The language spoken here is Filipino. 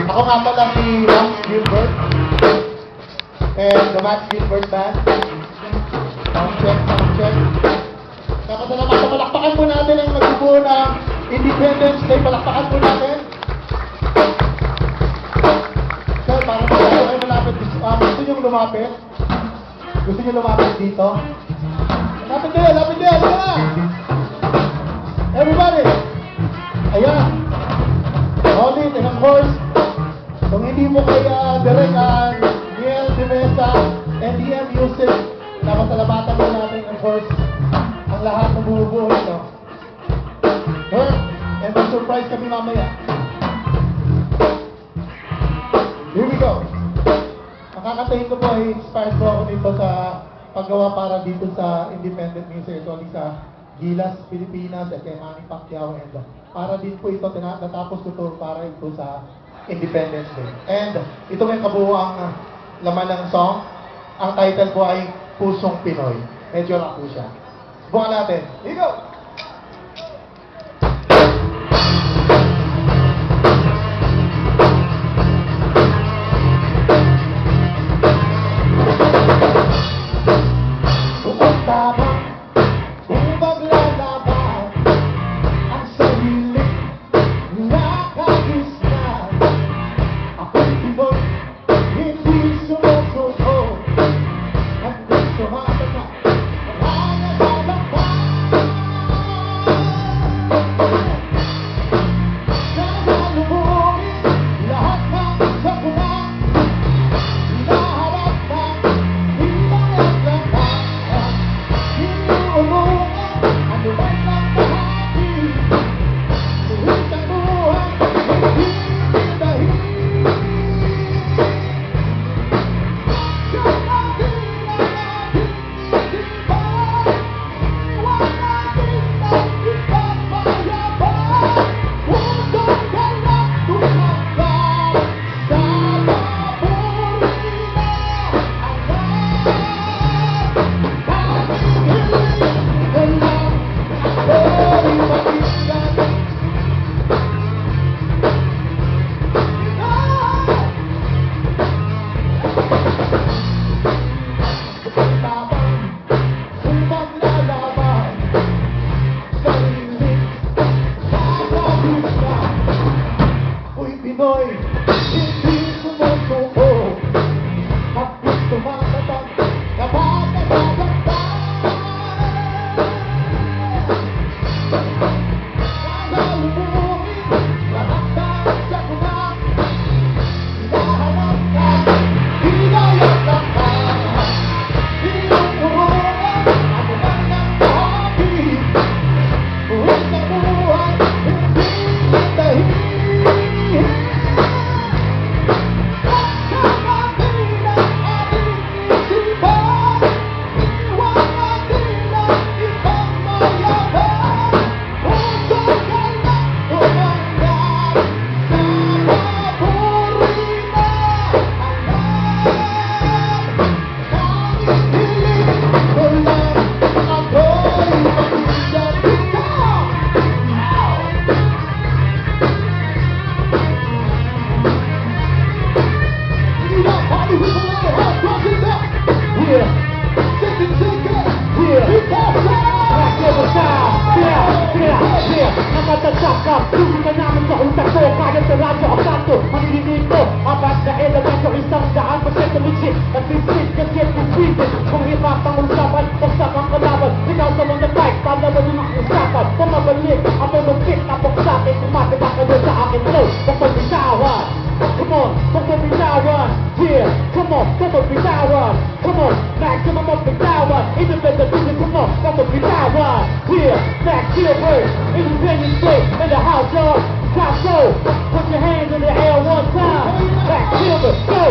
Ako nga pala si Max Gilbert and the Max Gilbert Band. Sound check, sound check. Pasalamatan, palakpakan po natin ang nagbubuo ng Independence Day. Palakpakan po natin. Sir, parang kayo malapit. Gusto nyo lumapit? Gusto nyo lumapit dito? Lapit din, lapit din. Halika na! Everybody! Ayan. Hold it, and of course, kung hindi mo kaya direct Niel de Mesa, NDM Music, napasalamatan mo natin, of course, ang lahat ng bumubuo nito. Her, and may surprise kami mamaya. Here we go. Makakatayin ko po, inspired po ako nito sa paggawa para dito sa independent music, actually sa Gilas, Pilipinas, at kay Manny Pacquiao, and para din po ito, natapos ko ito para ito sa Independence Day. And ito may kabuuang laman ng song. Ang title po ay Pusong Pinoy. Medyo rock po siya. Subukan natin. Here you go! Pinoy, hindi sumusuko. Kapit tumatatag, kapag nasasaktan. Kasalubungin, lahat ng sakuna. Hinahanap ka, hinayatan ka. Tinutulungan, ako man ng kahapit. Buhay sa buhay, hindi dahil. Nakatasakap, tuloy ka namin sa utak ko. Kaya sa radyo ang kanto, manilinig ko. Abad na elemento, isang daan pasento legit. At visit, kasi visit. Kung hirap ang usapan, bagsak ang kalaban. Ikaw sa mga mic, palaban ng mga usapan. Pumabalik, ako mag-pick, tapos sa akin. Kumapita ka doon sa akin, no. Pagpabitawan, come on, pagpabitawan. Yeah, come on, pagpabitawan. Come on, maximum of bitawan. Independent music, come on, pagpabitawan. Yeah, Max Gilbert, Independence Day, in the house of Costco. Put your hands in the air one time. Max Gilbert, go!